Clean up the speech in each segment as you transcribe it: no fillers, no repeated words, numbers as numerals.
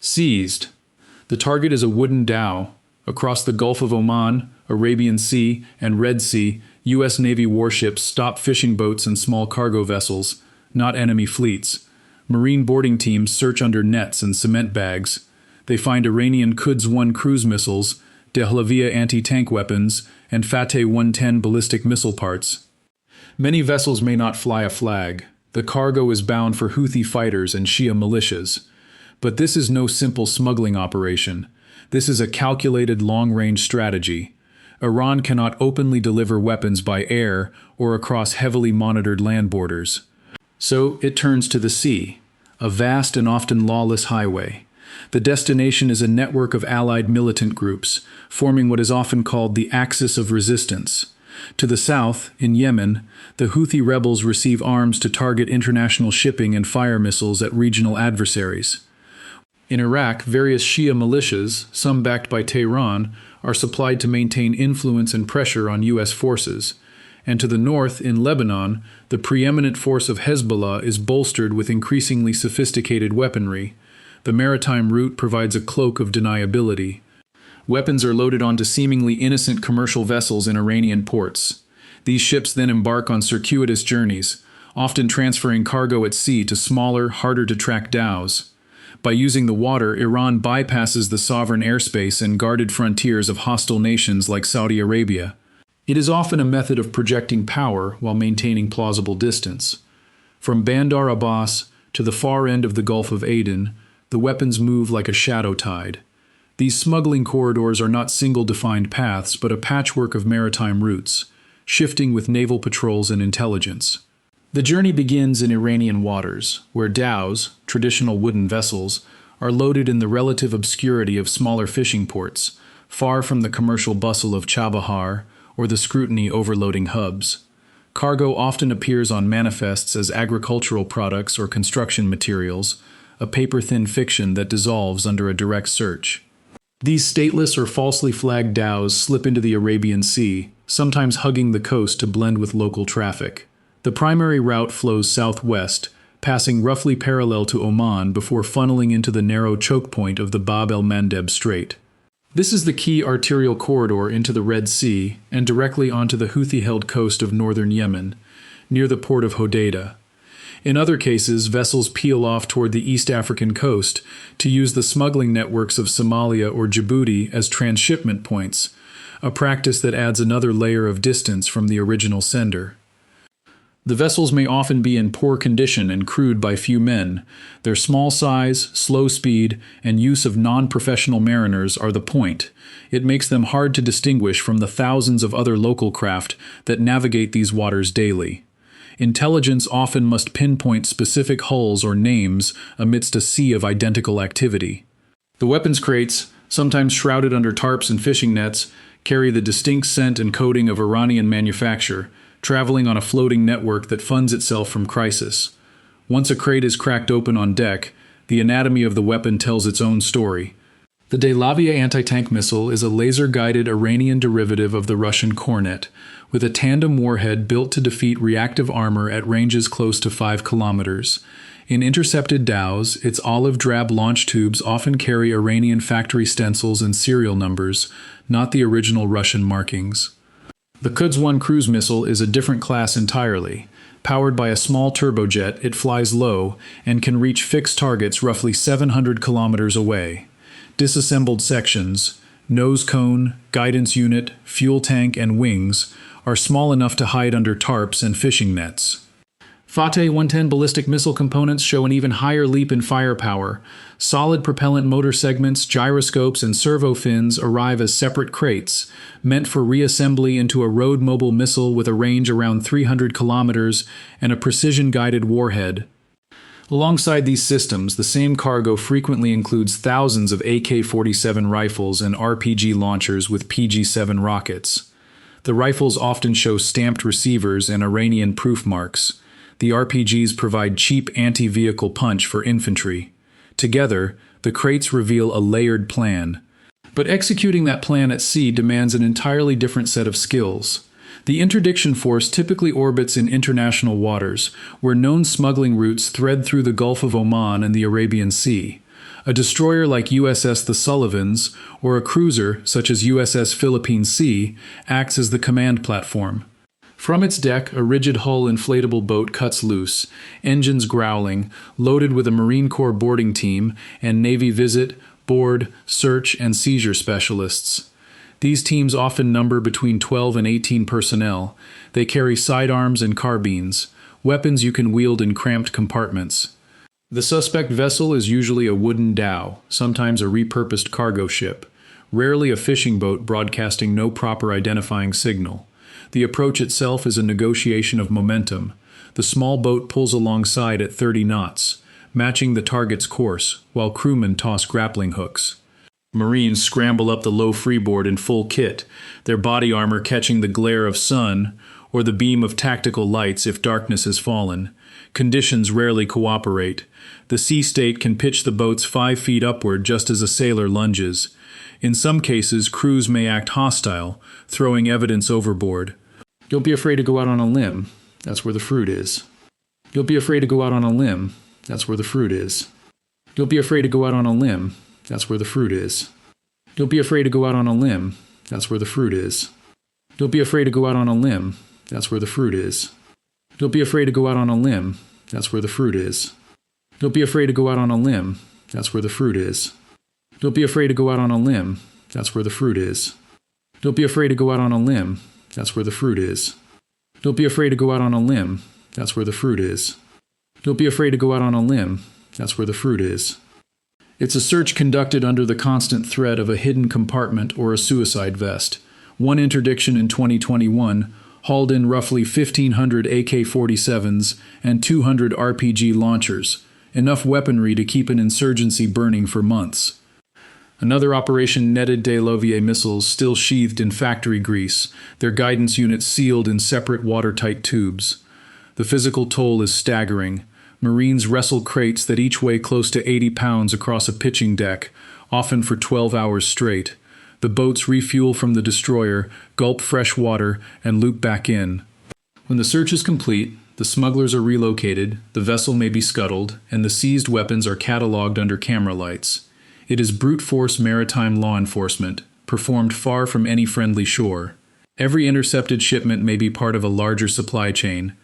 Seized. The target is a wooden dhow. Across the Gulf of Oman, Arabian Sea, and Red Sea, US Navy warships stop fishing boats and small cargo vessels, not enemy fleets. Marine boarding teams search under nets and cement bags. They find Iranian Quds 1 cruise missiles, Dehlavieh anti-tank weapons, and Fateh 110 ballistic missile parts. Many vessels may not fly a flag. The cargo is bound for Houthi fighters and Shia militias. But this is no simple smuggling operation. This is a calculated long-range strategy. Iran cannot openly deliver weapons by air or across heavily monitored land borders. So it turns to the sea, a vast and often lawless highway. The destination is a network of allied militant groups, forming what is often called the axis of resistance. To the south, in Yemen, the Houthi rebels receive arms to target international shipping and fire missiles at regional adversaries. In Iraq, various Shia militias, some backed by Tehran, are supplied to maintain influence and pressure on U.S. forces. And to the north, in Lebanon, the preeminent force of Hezbollah is bolstered with increasingly sophisticated weaponry. The maritime route provides a cloak of deniability. Weapons are loaded onto seemingly innocent commercial vessels in Iranian ports. These ships then embark on circuitous journeys, often transferring cargo at sea to smaller, harder-to-track dhows. By using the water, Iran bypasses the sovereign airspace and guarded frontiers of hostile nations like Saudi Arabia. It is often a method of projecting power while maintaining plausible distance. From Bandar Abbas to the far end of the Gulf of Aden, the weapons move like a shadow tide. These smuggling corridors are not single defined paths, but a patchwork of maritime routes, shifting with naval patrols and intelligence. The journey begins in Iranian waters, where dhows, traditional wooden vessels, are loaded in the relative obscurity of smaller fishing ports, far from the commercial bustle of Chabahar or the scrutiny overloading hubs. Cargo often appears on manifests as agricultural products or construction materials, a paper-thin fiction that dissolves under a direct search. These stateless or falsely flagged dhows slip into the Arabian Sea, sometimes hugging the coast to blend with local traffic. The primary route flows southwest, passing roughly parallel to Oman before funneling into the narrow choke point of the Bab el-Mandeb Strait. This is the key arterial corridor into the Red Sea and directly onto the Houthi-held coast of northern Yemen, near the port of Hodeidah. In other cases, vessels peel off toward the East African coast to use the smuggling networks of Somalia or Djibouti as transshipment points, a practice that adds another layer of distance from the original sender. The vessels may often be in poor condition and crewed by few men. Their small size, slow speed, and use of non-professional mariners are the point. It makes them hard to distinguish from the thousands of other local craft that navigate these waters daily. Intelligence often must pinpoint specific hulls or names amidst a sea of identical activity. The weapons crates, sometimes shrouded under tarps and fishing nets, carry the distinct scent and coating of Iranian manufacture, traveling on a floating network that funds itself from crisis. Once a crate is cracked open on deck, the anatomy of the weapon tells its own story. The Dehlavieh anti-tank missile is a laser-guided Iranian derivative of the Russian Kornet, with a tandem warhead built to defeat reactive armor at ranges close to 5 kilometers. In intercepted dhows, its olive-drab launch tubes often carry Iranian factory stencils and serial numbers, not the original Russian markings. The Quds 1 cruise missile is a different class entirely. Powered by a small turbojet, it flies low and can reach fixed targets roughly 700 kilometers away. Disassembled sections, nose cone, guidance unit, fuel tank, and wings are small enough to hide under tarps and fishing nets. Fateh 110 ballistic missile components show an even higher leap in firepower. Solid propellant motor segments, gyroscopes, and servo fins arrive as separate crates, meant for reassembly into a road-mobile missile with a range around 300 kilometers and a precision-guided warhead. Alongside these systems, the same cargo frequently includes thousands of AK-47 rifles and RPG launchers with PG-7 rockets. The rifles often show stamped receivers and Iranian proof marks. The RPGs provide cheap anti-vehicle punch for infantry. Together, the crates reveal a layered plan. But executing that plan at sea demands an entirely different set of skills. The interdiction force typically orbits in international waters, where known smuggling routes thread through the Gulf of Oman and the Arabian Sea. A destroyer like USS the Sullivans or a cruiser such as USS Philippine Sea acts as the command platform. From its deck, a rigid hull inflatable boat cuts loose, engines growling, loaded with a Marine Corps boarding team and Navy visit, board, search, and seizure specialists. These teams often number between 12 and 18 personnel. They carry sidearms and carbines, weapons you can wield in cramped compartments. The suspect vessel is usually a wooden dhow, sometimes a repurposed cargo ship, rarely a fishing boat broadcasting no proper identifying signal. The approach itself is a negotiation of momentum. The small boat pulls alongside at 30 knots, matching the target's course, while crewmen toss grappling hooks. Marines scramble up the low freeboard in full kit, their body armor catching the glare of sun or the beam of tactical lights if darkness has fallen. Conditions rarely cooperate. The sea state can pitch the boats 5 feet upward just as a sailor lunges. In some cases, crews may act hostile, throwing evidence overboard. Don't be afraid to go out on a limb. That's where the fruit is. Don't be afraid to go out on a limb. That's where the fruit is. Don't be afraid to go out on a limb. That's where the fruit is. Don't be afraid to go out on a limb. That's where the fruit is. Don't be afraid to go out on a limb. That's where the fruit is. Don't be afraid to go out on a limb. That's where the fruit is. Don't be afraid to go out on a limb. That's where the fruit is. Don't be afraid to go out on a limb. That's where the fruit is. Don't be afraid to go out on a limb. That's where the fruit is. Don't be afraid to go out on a limb. That's where the fruit is. Don't be afraid to go out on a limb. That's where the fruit is. It's a search conducted under the constant threat of a hidden compartment or a suicide vest. One interdiction in 2021 hauled in roughly 1,500 AK-47s and 200 RPG launchers, enough weaponry to keep an insurgency burning for months. Another operation netted Dehlavieh missiles still sheathed in factory grease, their guidance units sealed in separate watertight tubes. The physical toll is staggering. Marines wrestle crates that each weigh close to 80 pounds across a pitching deck, often for 12 hours straight. The boats refuel from the destroyer, gulp fresh water, and loop back in. When the search is complete, the smugglers are relocated, the vessel may be scuttled, and the seized weapons are catalogued under camera lights. It is brute force maritime law enforcement, performed far from any friendly shore. Every intercepted shipment may be part of a larger supply chain.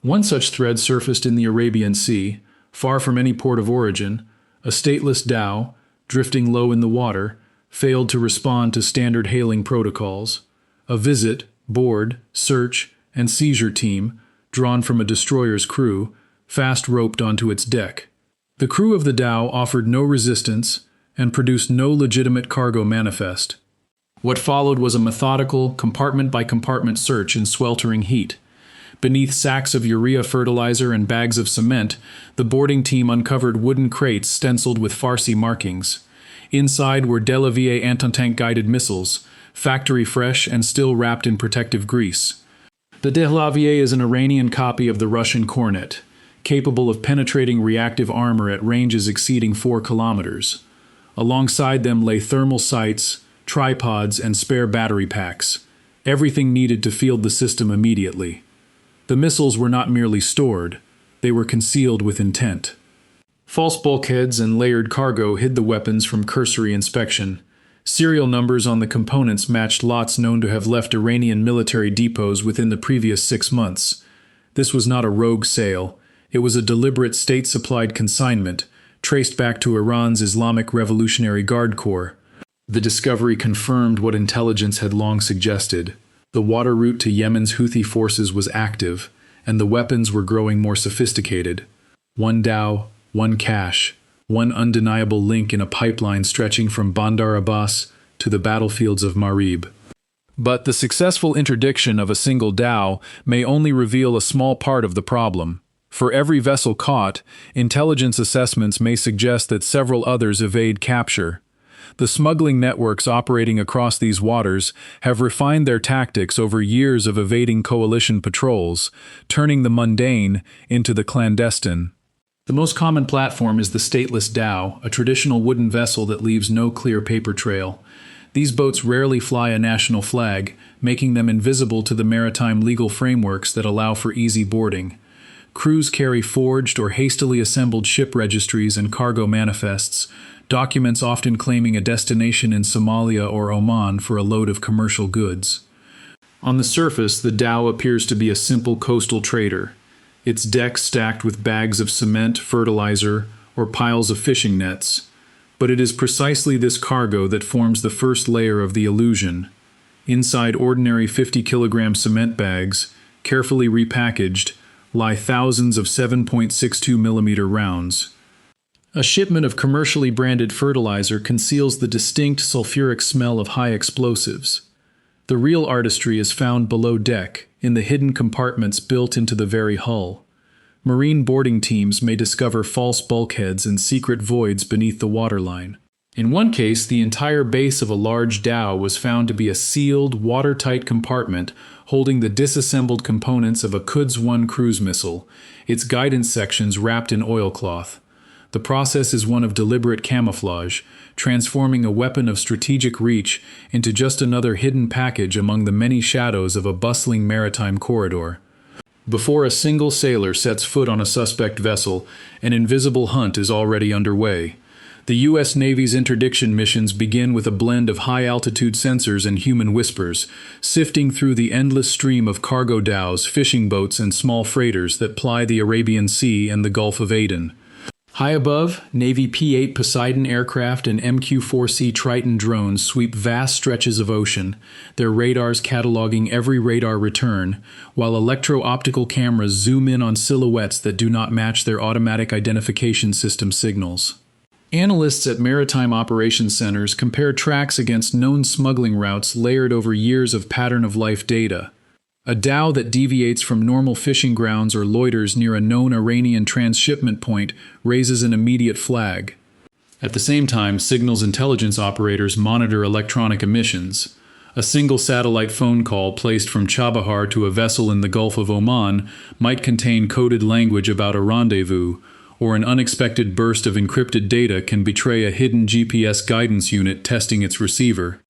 One such thread surfaced in the Arabian Sea, far from any port of origin. A stateless dhow, drifting low in the water, failed to respond to standard hailing protocols. A visit, board, search, and seizure team, drawn from a destroyer's crew, fast roped onto its deck. The crew of the dhow offered no resistance and produced no legitimate cargo manifest. What followed was a methodical, compartment-by-compartment search in sweltering heat. Beneath sacks of urea fertilizer and bags of cement, the boarding team uncovered wooden crates stenciled with Farsi markings. Inside were Dehlavieh anti-tank-guided missiles, factory fresh and still wrapped in protective grease. The Dehlavieh is an Iranian copy of the Russian Kornet, capable of penetrating reactive armor at ranges exceeding 4 kilometers. Alongside them lay thermal sights, tripods, and spare battery packs, everything needed to field the system immediately. The missiles were not merely stored, they were concealed with intent. False bulkheads and layered cargo hid the weapons from cursory inspection. Serial numbers on the components matched lots known to have left Iranian military depots within the previous 6 months. This was not a rogue sale, it was a deliberate state-supplied consignment, traced back to Iran's Islamic Revolutionary Guard Corps. The discovery confirmed what intelligence had long suggested. The water route to Yemen's Houthi forces was active, and the weapons were growing more sophisticated. One dhow, one cache, one undeniable link in a pipeline stretching from Bandar Abbas to the battlefields of Marib. But the successful interdiction of a single dhow may only reveal a small part of the problem. For every vessel caught, intelligence assessments may suggest that several others evade capture. The smuggling networks operating across these waters have refined their tactics over years of evading coalition patrols, turning the mundane into the clandestine. The most common platform is the stateless dhow, a traditional wooden vessel that leaves no clear paper trail. These boats rarely fly a national flag, making them invisible to the maritime legal frameworks that allow for easy boarding. Crews carry forged or hastily assembled ship registries and cargo manifests, documents often claiming a destination in Somalia or Oman for a load of commercial goods. On the surface, the dhow appears to be a simple coastal trader, its deck stacked with bags of cement, fertilizer, or piles of fishing nets. But it is precisely this cargo that forms the first layer of the illusion. Inside ordinary 50-kilogram cement bags, carefully repackaged, lie thousands of 7.62 millimeter rounds. A shipment of commercially branded fertilizer conceals the distinct sulfuric smell of high explosives. The real artistry is found below deck, in the hidden compartments built into the very hull. Marine boarding teams may discover false bulkheads and secret voids beneath the waterline. In one case, the entire base of a large dhow was found to be a sealed, watertight compartment holding the disassembled components of a Quds 1 cruise missile, its guidance sections wrapped in oilcloth. The process is one of deliberate camouflage, transforming a weapon of strategic reach into just another hidden package among the many shadows of a bustling maritime corridor. Before a single sailor sets foot on a suspect vessel, an invisible hunt is already underway. The US Navy's interdiction missions begin with a blend of high-altitude sensors and human whispers, sifting through the endless stream of cargo dhows, fishing boats, and small freighters that ply the Arabian Sea and the Gulf of Aden. High above, Navy P-8 Poseidon aircraft and MQ-4C Triton drones sweep vast stretches of ocean, their radars cataloging every radar return, while electro-optical cameras zoom in on silhouettes that do not match their automatic identification system signals. Analysts at maritime operations centers compare tracks against known smuggling routes layered over years of pattern-of-life data. A dhow that deviates from normal fishing grounds or loiters near a known Iranian transshipment point raises an immediate flag. At the same time, signals intelligence operators monitor electronic emissions. A single satellite phone call placed from Chabahar to a vessel in the Gulf of Oman might contain coded language about a rendezvous, or an unexpected burst of encrypted data can betray a hidden GPS guidance unit testing its receiver.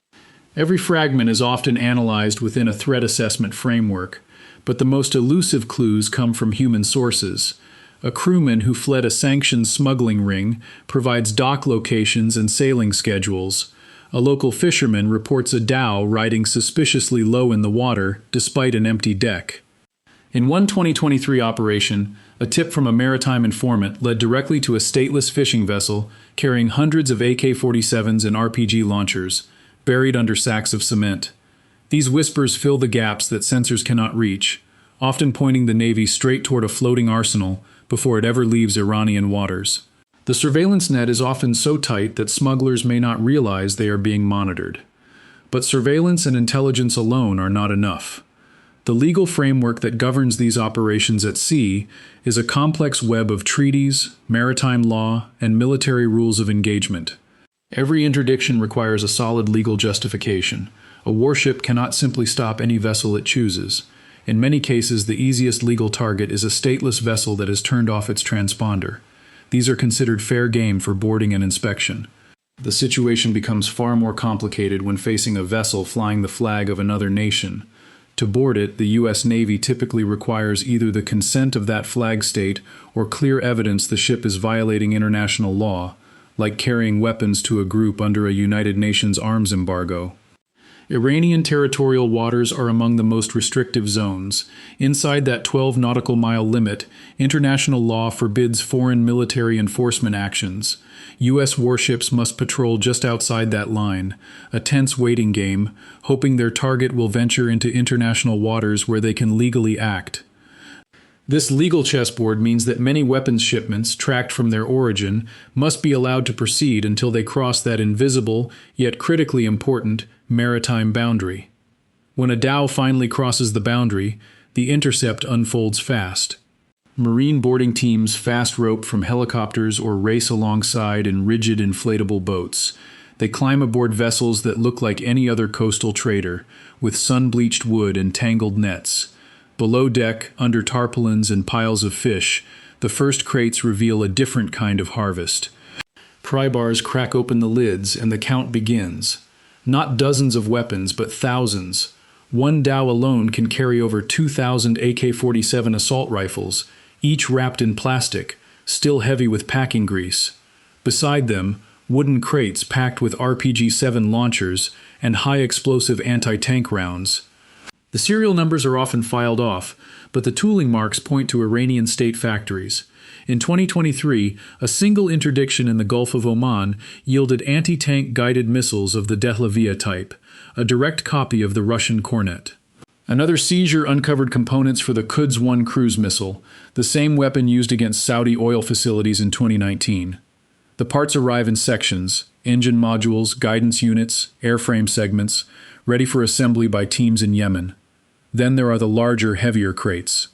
Every fragment is often analyzed within a threat assessment framework, but the most elusive clues come from human sources. A crewman who fled a sanctioned smuggling ring provides dock locations and sailing schedules. A local fisherman reports a dhow riding suspiciously low in the water despite an empty deck. In one 2023 operation, a tip from a maritime informant led directly to a stateless fishing vessel carrying hundreds of AK-47s and RPG launchers, buried under sacks of cement. These whispers fill the gaps that sensors cannot reach, often pointing the Navy straight toward a floating arsenal before it ever leaves Iranian waters. The surveillance net is often so tight that smugglers may not realize they are being monitored. But surveillance and intelligence alone are not enough. The legal framework that governs these operations at sea is a complex web of treaties, maritime law, and military rules of engagement. Every interdiction requires a solid legal justification. A warship cannot simply stop any vessel it chooses. In many cases, the easiest legal target is a stateless vessel that has turned off its transponder. These are considered fair game for boarding and inspection. The situation becomes far more complicated when facing a vessel flying the flag of another nation. To board it, the US Navy typically requires either the consent of that flag state or clear evidence the ship is violating international law, like carrying weapons to a group under a United Nations arms embargo. Iranian territorial waters are among the most restrictive zones. Inside that 12 nautical mile limit, international law forbids foreign military enforcement actions. U.S. warships must patrol just outside that line, a tense waiting game, hoping their target will venture into international waters where they can legally act. This legal chessboard means that many weapons shipments, tracked from their origin, must be allowed to proceed until they cross that invisible, yet critically important, maritime boundary. When a dhow finally crosses the boundary, the intercept unfolds fast. Marine boarding teams fast rope from helicopters or race alongside in rigid inflatable boats. They climb aboard vessels that look like any other coastal trader, with sun-bleached wood and tangled nets. Below deck, under tarpaulins and piles of fish, the first crates reveal a different kind of harvest. Pry bars crack open the lids and the count begins. Not dozens of weapons, but thousands. One dhow alone can carry over 2,000 AK-47 assault rifles, each wrapped in plastic, still heavy with packing grease. Beside them, wooden crates packed with RPG-7 launchers and high-explosive anti-tank rounds. The serial numbers are often filed off, but the tooling marks point to Iranian state factories. In 2023, a single interdiction in the Gulf of Oman yielded anti-tank guided missiles of the Dehlavieh type, a direct copy of the Russian Kornet. Another seizure uncovered components for the Quds Force cruise missile, the same weapon used against Saudi oil facilities in 2019. The parts arrive in sections: engine modules, guidance units, airframe segments, ready for assembly by teams in Yemen. Then there are the larger, heavier crates.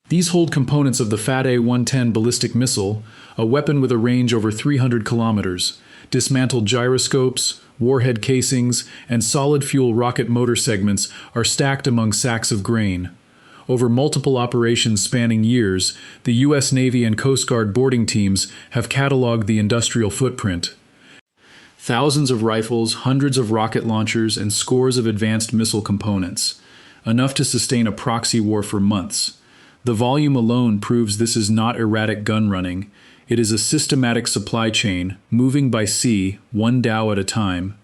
These hold components of the Fateh 110 ballistic missile, a weapon with a range over 300 kilometers, dismantled gyroscopes, warhead casings, and solid-fuel rocket motor segments are stacked among sacks of grain. Over multiple operations spanning years, the US Navy and Coast Guard boarding teams have cataloged the industrial footprint. Thousands of rifles, hundreds of rocket launchers, and scores of advanced missile components. Enough to sustain a proxy war for months. The volume alone proves this is not erratic gun running. It is a systematic supply chain, moving by sea, one dhow at a time.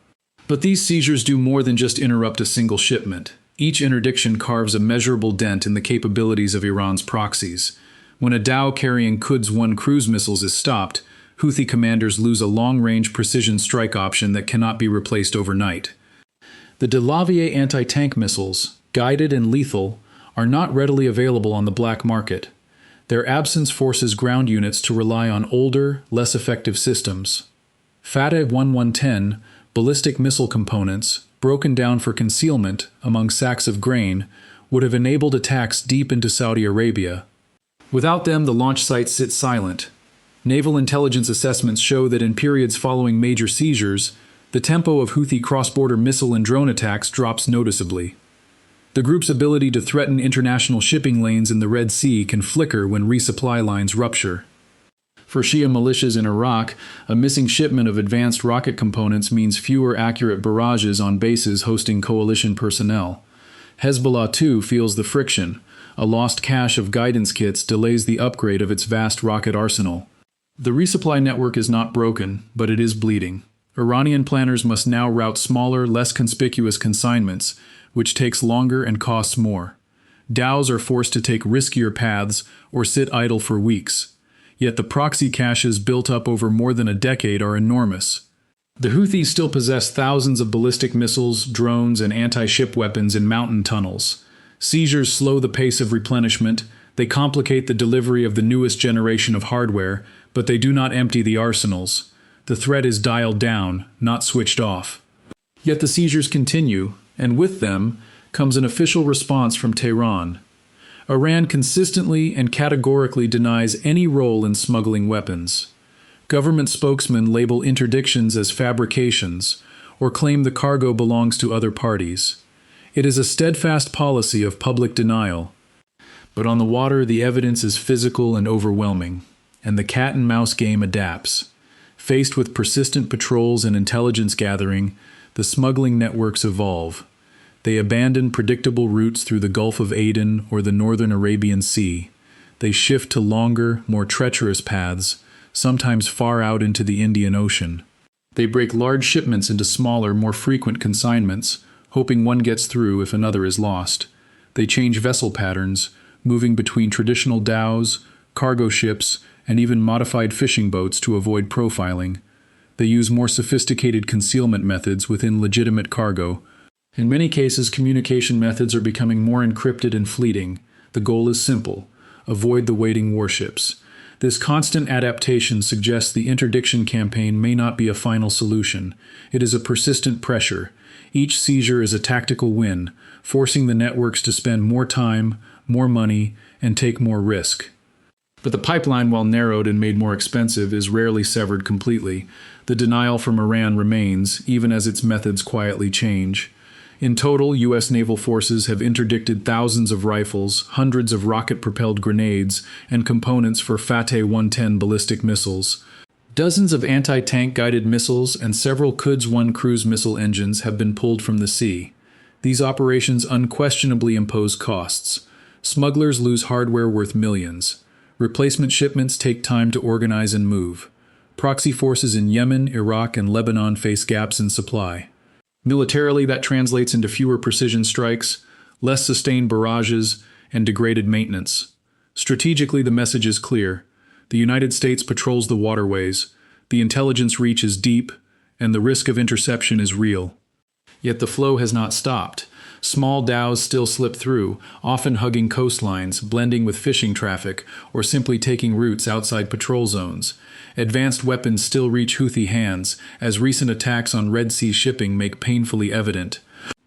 But these seizures do more than just interrupt a single shipment. Each interdiction carves a measurable dent in the capabilities of Iran's proxies. When a dhow carrying Quds Force cruise missiles is stopped, Houthi commanders lose a long-range precision strike option that cannot be replaced overnight. The Dehlavieh anti-tank missiles, guided and lethal, are not readily available on the black market. Their absence forces ground units to rely on older, less effective systems. Fateh 110 ballistic missile components, broken down for concealment among sacks of grain, would have enabled attacks deep into Saudi Arabia. Without them, the launch sites sit silent. Naval intelligence assessments show that in periods following major seizures, the tempo of Houthi cross-border missile and drone attacks drops noticeably. The group's ability to threaten international shipping lanes in the Red Sea can flicker when resupply lines rupture. For Shia militias in Iraq, a missing shipment of advanced rocket components means fewer accurate barrages on bases hosting coalition personnel. Hezbollah, too, feels the friction. A lost cache of guidance kits delays the upgrade of its vast rocket arsenal. The resupply network is not broken, but it is bleeding. Iranian planners must now route smaller, less conspicuous consignments, which takes longer and costs more. Dhows are forced to take riskier paths or sit idle for weeks. Yet the proxy caches built up over more than a decade are enormous. The Houthis still possess thousands of ballistic missiles, drones, and anti-ship weapons in mountain tunnels. Seizures slow the pace of replenishment, they complicate the delivery of the newest generation of hardware, but they do not empty the arsenals. The threat is dialed down, not switched off. Yet the seizures continue, and with them comes an official response from Tehran. Iran consistently and categorically denies any role in smuggling weapons. Government spokesmen label interdictions as fabrications, or claim the cargo belongs to other parties. It is a steadfast policy of public denial. But on the water, the evidence is physical and overwhelming, and the cat-and-mouse game adapts. Faced with persistent patrols and intelligence gathering, the smuggling networks evolve. They abandon predictable routes through the Gulf of Aden or the northern Arabian Sea. They shift to longer, more treacherous paths, sometimes far out into the Indian Ocean. They break large shipments into smaller, more frequent consignments, hoping one gets through if another is lost. They change vessel patterns, moving between traditional dhows, cargo ships, and even modified fishing boats to avoid profiling. They use more sophisticated concealment methods within legitimate cargo. In many cases, communication methods are becoming more encrypted and fleeting. The goal is simple: avoid the waiting warships. This constant adaptation suggests the interdiction campaign may not be a final solution. It is a persistent pressure. Each seizure is a tactical win, forcing the networks to spend more time, more money, and take more risk. But the pipeline, while narrowed and made more expensive, is rarely severed completely. The denial from Iran remains, even as its methods quietly change. In total, U.S. naval forces have interdicted thousands of rifles, hundreds of rocket-propelled grenades, and components for Fateh 110 ballistic missiles. Dozens of anti-tank guided missiles and several Quds Force cruise missile engines have been pulled from the sea. These operations unquestionably impose costs. Smugglers lose hardware worth millions. Replacement shipments take time to organize and move. Proxy forces in Yemen, Iraq, and Lebanon face gaps in supply. Militarily, that translates into fewer precision strikes, less sustained barrages, and degraded maintenance. Strategically, the message is clear. The United States patrols the waterways, the intelligence reach is deep, and the risk of interception is real. Yet the flow has not stopped. Small dhows still slip through, often hugging coastlines, blending with fishing traffic, or simply taking routes outside patrol zones. Advanced weapons still reach Houthi hands, as recent attacks on Red Sea shipping make painfully evident.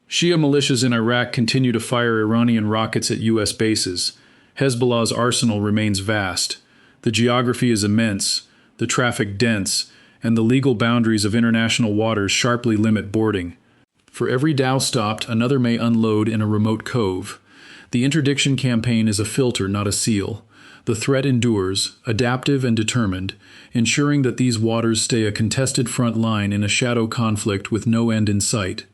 Shia militias in Iraq continue to fire Iranian rockets at U.S. bases. Hezbollah's arsenal remains vast. The geography is immense, the traffic dense, and the legal boundaries of international waters sharply limit boarding. For every dhow stopped, another may unload in a remote cove. The interdiction campaign is a filter, not a seal. The threat endures, adaptive and determined, ensuring that these waters stay a contested front line in a shadow conflict with no end in sight.